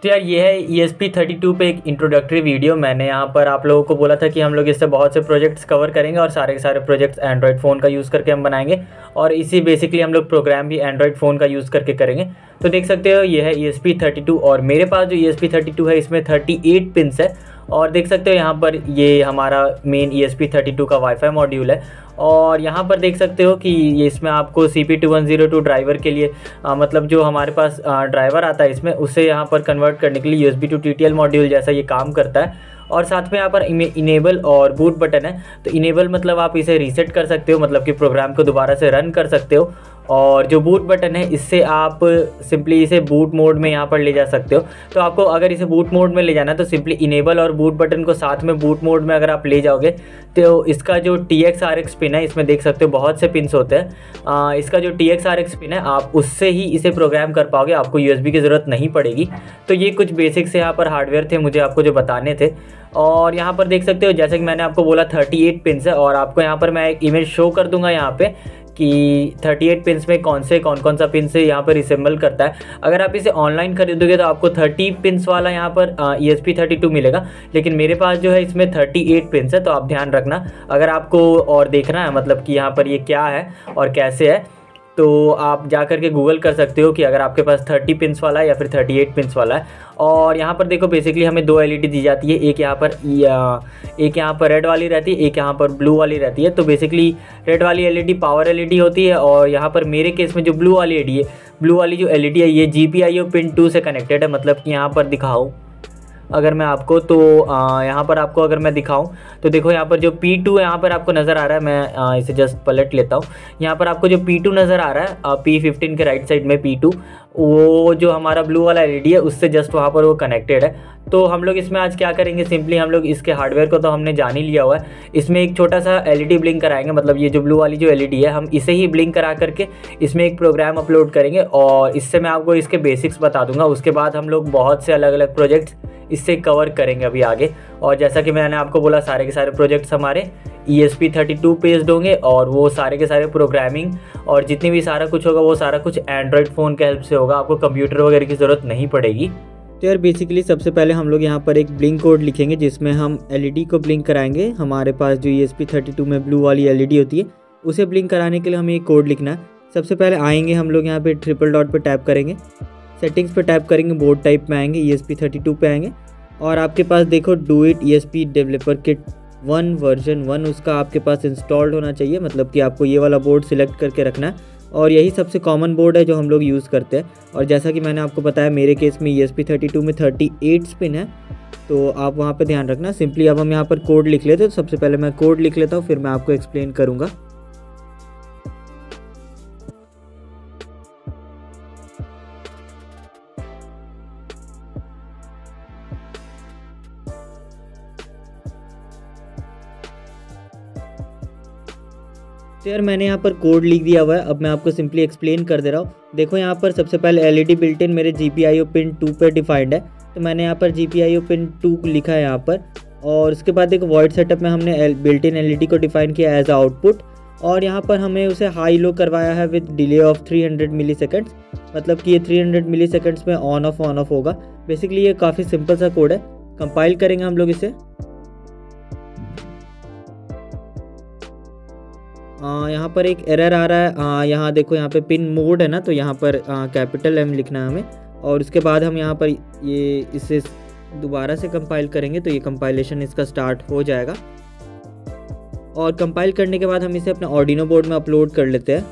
तो यार ये है ESP32 पे एक इंट्रोडक्टरी वीडियो। मैंने यहाँ पर आप लोगों को बोला था कि हम लोग इससे बहुत से प्रोजेक्ट्स कवर करेंगे और सारे के सारे प्रोजेक्ट्स एंड्रॉयड फ़ोन का यूज़ करके हम बनाएंगे और इसी बेसिकली हम लोग प्रोग्राम भी एंड्रॉयड फ़ोन का यूज़ करके करेंगे। तो देख सकते हो ये है ESP32 और मेरे पास जो ESP32 है इसमें 38 पिन्स है और देख सकते हो यहाँ पर ये हमारा मेन ESP32 का वाईफाई मॉड्यूल है और यहाँ पर देख सकते हो कि ये इसमें आपको CP2102 ड्राइवर के लिए मतलब जो हमारे पास ड्राइवर आता है इसमें उसे यहाँ पर कन्वर्ट करने के लिए USB to TTL मॉड्यूल जैसा ये काम करता है। और साथ में यहाँ पर इनेबल और बूट बटन है। तो इनेबल मतलब आप इसे रीसेट कर सकते हो, मतलब कि प्रोग्राम को दोबारा से रन कर सकते हो। और जो बूट बटन है इससे आप सिंपली इसे बूट मोड में यहाँ पर ले जा सकते हो। तो आपको अगर इसे बूट मोड में ले जाना है तो सिंपली इनेबल और बूट बटन को साथ में बूट मोड में अगर आप ले जाओगे तो इसका जो TX-RX पिन है इसमें देख सकते हो बहुत से पिन्स होते हैं। इसका जो TX-RX पिन है आप उससे ही इसे प्रोग्राम कर पाओगे, आपको USB की ज़रूरत नहीं पड़ेगी। तो ये कुछ बेसिक्स यहाँ पर हार्डवेयर थे मुझे आपको जो बताने थे। और यहाँ पर देख सकते हो जैसे कि मैंने आपको बोला 38 पिन्स है और आपको यहाँ पर मैं एक इमेज शो कर दूंगा यहाँ पे कि 38 पिन्स में कौन कौन सा पिन से यहाँ पर रिसेंबल करता है। अगर आप इसे ऑनलाइन खरीदोगे तो आपको 30 पिन्स वाला यहाँ पर ESP32 मिलेगा, लेकिन मेरे पास जो है इसमें 38 पिन्स है। तो आप ध्यान रखना, अगर आपको और देखना है मतलब कि यहाँ पर ये क्या है और कैसे है तो आप जा कर के गूगल कर सकते हो कि अगर आपके पास 30 पिन्स वाला है या फिर 38 पिन्स वाला है। और यहाँ पर देखो बेसिकली हमें 2 LED दी जाती है, एक यहाँ पर रेड वाली रहती है, एक यहाँ पर ब्लू वाली रहती है। तो बेसिकली रेड वाली LED पावर LED होती है और यहाँ पर मेरे केस में जो ब्लू वाली जो LED है ये GPIO पिन 2 से कनेक्टेड है। मतलब कि यहाँ पर दिखाऊँ अगर मैं आपको तो यहाँ पर आपको अगर मैं दिखाऊं तो देखो यहाँ पर जो P2 यहाँ पर आपको नज़र आ रहा है, मैं इसे जस्ट पलट लेता हूँ। यहाँ पर आपको जो P2 नज़र आ रहा है P15 के राइट साइड में P2, वो जो हमारा ब्लू वाला LED है उससे जस्ट वहाँ पर वो कनेक्टेड है। तो हम लोग इसमें आज क्या करेंगे, सिंपली हम लोग इसके हार्डवेयर को तो हमने जान ही लिया हुआ है। इसमें एक छोटा सा LED ब्लिंक कराएंगे, मतलब ये जो ब्लू वाली जो LED है हम इसे ही ब्लिंक करा करके इसमें एक प्रोग्राम अपलोड करेंगे और इससे मैं आपको इसके बेसिक्स बता दूंगा। उसके बाद हम लोग बहुत से अलग अलग प्रोजेक्ट्स इससे कवर करेंगे अभी आगे। और जैसा कि मैंने आपको बोला सारे के सारे प्रोजेक्ट्स हमारे ESP32 बेस्ड होंगे और वो सारे के सारे प्रोग्रामिंग और जितनी भी सारा कुछ होगा वो सारा कुछ एंड्रॉयड फ़ोन के हेल्प से होगा, आपको कंप्यूटर वगैरह की ज़रूरत नहीं पड़ेगी। तो यार बेसिकली सबसे पहले हम लोग यहाँ पर एक ब्लिंक कोड लिखेंगे जिसमें हम LED को ब्लिंक कराएंगे। हमारे पास जो ESP32 में ब्लू वाली LED होती है उसे ब्लिंक कराने के लिए हमें एक कोड लिखना है। सबसे पहले आएंगे हम लोग यहाँ पे ट्रिपल डॉट पे टैप करेंगे, सेटिंग्स पे टैप करेंगे, बोर्ड टाइप में आएंगे, ESP32 पे आएंगे और आपके पास देखो do it ESP developer kit 1 version 1 उसका आपके पास इंस्टॉल्ड होना चाहिए। मतलब कि आपको ये वाला बोर्ड सिलेक्ट करके रखना है और यही सबसे कॉमन बोर्ड है जो हम लोग यूज़ करते हैं। और जैसा कि मैंने आपको बताया मेरे केस में ESP32 में 38 पिन है, तो आप वहाँ पे ध्यान रखना। सिंपली अब हम यहाँ पर कोड लिख लेते हैं। तो सबसे पहले मैं कोड लिख लेता हूँ, फिर मैं आपको एक्सप्लेन करूँगा। तो यार मैंने यहाँ पर कोड लिख दिया हुआ है, अब मैं आपको सिंपली एक्सप्लेन कर दे रहा हूँ। देखो यहाँ पर सबसे पहले LED बिल्ट इन मेरे GPIO पिन 2 पे डिफाइंड है, तो मैंने यहाँ पर GPIO पिन 2 लिखा है यहाँ पर। और उसके बाद देखो वॉइड सेटअप में हमने बिल्ट इन LED को डिफाइन किया एज आउटपुट और यहाँ पर हमें उसे हाई लो करवाया है with delay of 300 milliseconds. मतलब कि ये 300 मिली सेकेंड्स में ऑन ऑफ होगा। बेसिकली ये काफ़ी सिंपल सा कोड है। कंपाइल करेंगे हम लोग इसे। यहाँ पर एक एरर आ रहा है, यहाँ देखो यहाँ पे पिन मोड है ना, तो यहाँ पर कैपिटल M लिखना है हमें। और उसके बाद हम यहाँ पर ये इसे दोबारा से कंपाइल करेंगे तो ये कंपाइलेशन इसका स्टार्ट हो जाएगा। और कंपाइल करने के बाद हम इसे अपने ऑर्डिनो बोर्ड में अपलोड कर लेते हैं।